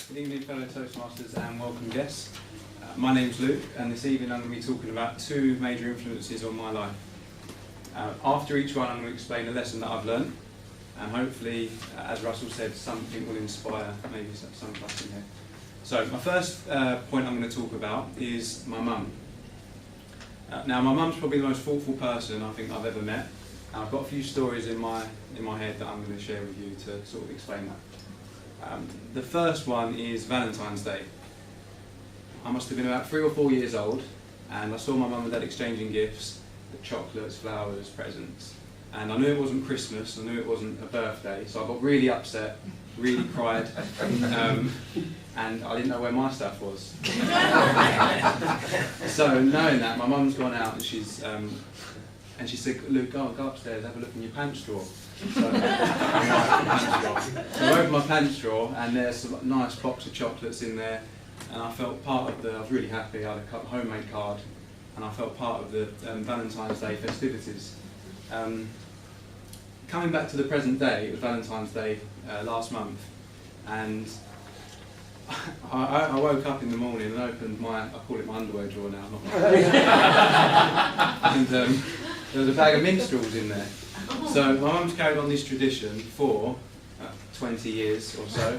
Good evening, fellow Toastmasters and welcome guests. My name's Luke, and this evening I'm going to be talking about two major influences on my life. After each one, I'm going to explain a lesson that I've learned, and hopefully, as Russell said, something will inspire maybe some of us in here. So, my first point I'm going to talk about is my mum. Now, my mum's probably the most thoughtful person I think I've ever met, and I've got a few stories in my head that I'm going to share with you to sort of explain that. The first one is Valentine's Day. I must have been about 3 or 4 years old, and I saw my mum and dad exchanging gifts, chocolates, flowers, presents, and I knew it wasn't Christmas, I knew it wasn't a birthday, so I got really upset, really cried, and I didn't know where my stuff was. So knowing that, my mum's gone out and she said, Luke, go upstairs, have a look in your pants drawer. So I opened my pants drawer and there's a nice box of chocolates in there, and I felt part of I was really happy. I had a homemade card and I felt part of the Valentine's Day festivities. Coming back to the present day, it was Valentine's Day last month, and I woke up in the morning and opened I call it my underwear drawer now, not my and there was a bag of minstrels in there. So my mum's carried on this tradition for 20 years or so.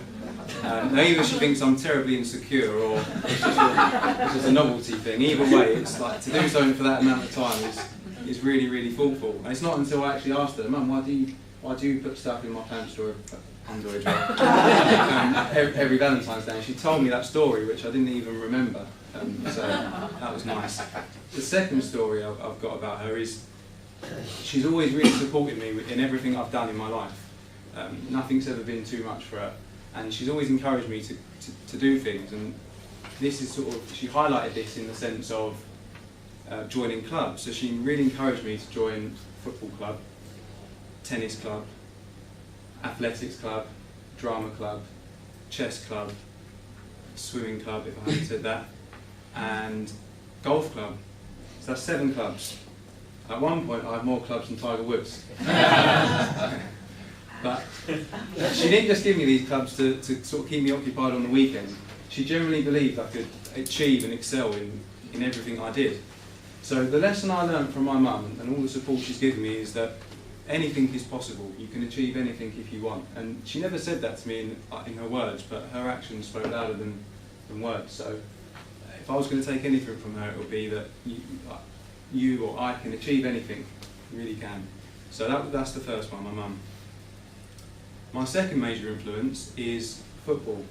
Now either she thinks I'm terribly insecure or it's just a novelty thing. Either way, it's like to do something for that amount of time is really, really thoughtful. And it's not until I actually asked her, Mum, why do you put stuff in my pants drawer, underwear drawer every Valentine's Day? And she told me that story, which I didn't even remember. So that was nice. The second story I've got about her is she's always really supported me in everything I've done in my life. Nothing's ever been too much for her, and she's always encouraged me to do things, and this is she highlighted this in the sense of joining clubs. So she really encouraged me to join football club, tennis club, athletics club, drama club, chess club, swimming club if I haven't said that, and golf club. So that's 7 clubs. At one point I had more clubs than Tiger Woods. But she didn't just give me these clubs to sort of keep me occupied on the weekend. She generally believed I could achieve and excel in everything I did. So the lesson I learned from my mum and all the support she's given me is that anything is possible. You can achieve anything if you want. And she never said that to me in her words, but her actions spoke louder than words. So if I was going to take anything from her, it would be that you or I can achieve anything. You really can. So that's the first one, my mum. My second major influence is football.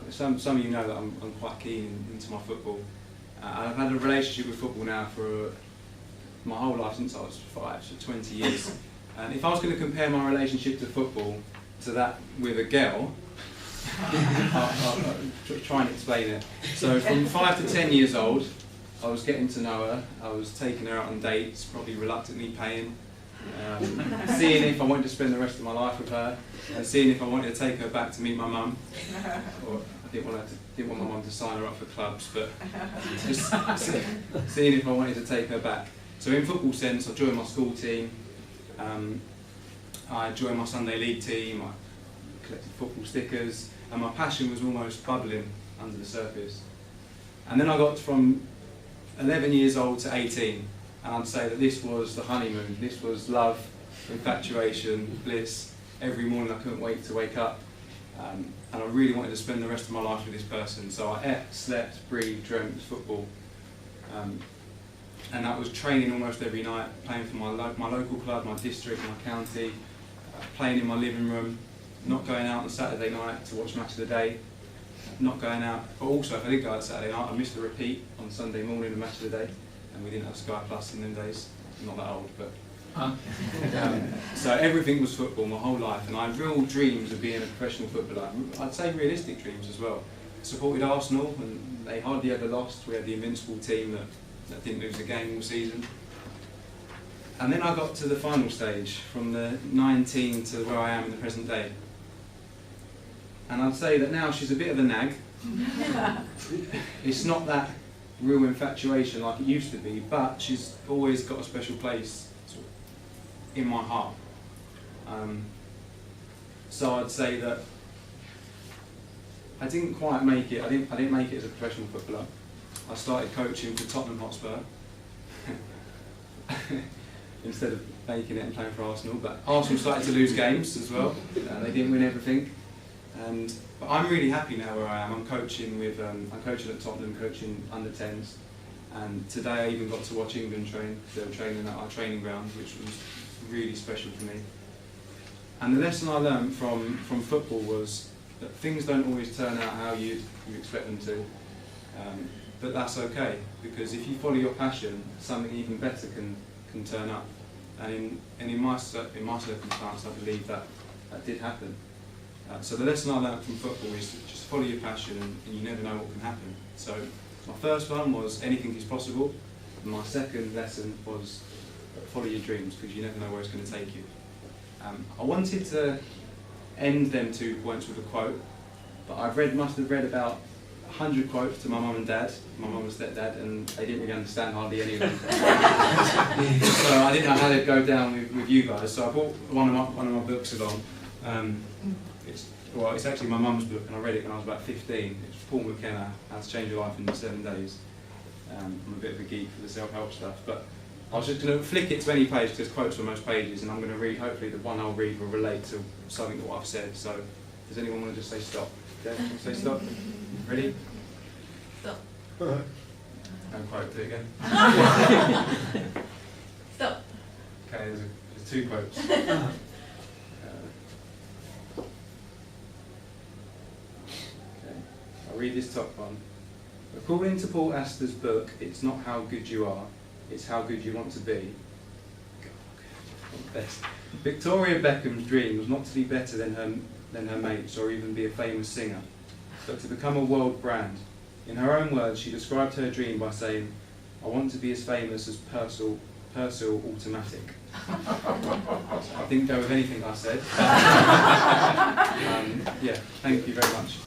Some of you know that I'm quite keen into my football. I've had a relationship with football now for my whole life since I was 5, so 20 years. And if I was going to compare my relationship to football to that with a girl, I'll try and explain it. So from 5 to 10 years old, I was getting to know her. I was taking her out on dates, probably reluctantly paying. Seeing if I wanted to spend the rest of my life with her, and seeing if I wanted to take her back to meet my mum. Or I didn't want my mum to sign her up for clubs, but just seeing if I wanted to take her back. So in football sense, I joined my school team. I joined my Sunday league team. I collected football stickers, and my passion was almost bubbling under the surface. And then I got from 11 years old to 18. And I'd say that this was the honeymoon. This was love, infatuation, bliss. Every morning I couldn't wait to wake up. And I really wanted to spend the rest of my life with this person. So I ate, slept, breathed, dreamt football. And that was training almost every night, playing for my local club, my district, my county, playing in my living room, not going out on Saturday night to watch Match of the Day, not going out. But also, if I did go out Saturday night, I missed the repeat on Sunday morning of Match of the Day. And we didn't have Sky Plus in them days. I'm not that old, but so everything was football my whole life, and I had real dreams of being a professional footballer. I'd say realistic dreams as well. I supported Arsenal, and they hardly ever lost. We had the invincible team that didn't lose a game all season. And then I got to the final stage, from the 19 to where I am in the present day. And I'd say that now she's a bit of a nag. It's not that real infatuation like it used to be, but she's always got a special place in my heart. So I'd say that I didn't quite make it. I didn't make it as a professional footballer. I started coaching for Tottenham Hotspur instead of making it and playing for Arsenal. But Arsenal started to lose games as well. They didn't win everything. But I'm really happy now where I am. I'm coaching at Tottenham, coaching under 10s. And today I even got to watch England train. They were training at our training ground, which was really special for me. And the lesson I learned from football was that things don't always turn out how you expect them to. But that's okay, because if you follow your passion, something even better can turn up. And in my circumstance, I believe that did happen. So the lesson I learned from football is just follow your passion, and you never know what can happen. So my first one was anything is possible. And my second lesson was follow your dreams, because you never know where it's going to take you. I wanted to end them 2 points with a quote, but must have read about 100 quotes to my mum and dad, my mum and stepdad, and they didn't really understand hardly any of them. So I didn't know how they'd go down with you guys. So I brought one of my books along. It's actually my mum's book, and I read it when I was about 15. It's Paul McKenna, How to Change Your Life in 7 Days. I'm a bit of a geek for the self-help stuff, but I was just going to flick it to any page, because quotes on most pages, and I'm going to read, hopefully the one I'll read will relate to something that what I've said. So does anyone want to just say stop? Okay, say stop. Ready? Stop. No quote, do it again. Stop. Okay, there's 2 quotes. I'll read this top one. According to Paul Astor's book, it's not how good you are, it's how good you want to be. Best. Victoria Beckham's dream was not to be better than her mates or even be a famous singer, but to become a world brand. In her own words, she described her dream by saying, I want to be as famous as Purcell Automatic. I didn't go with anything I said. Yeah, thank you very much.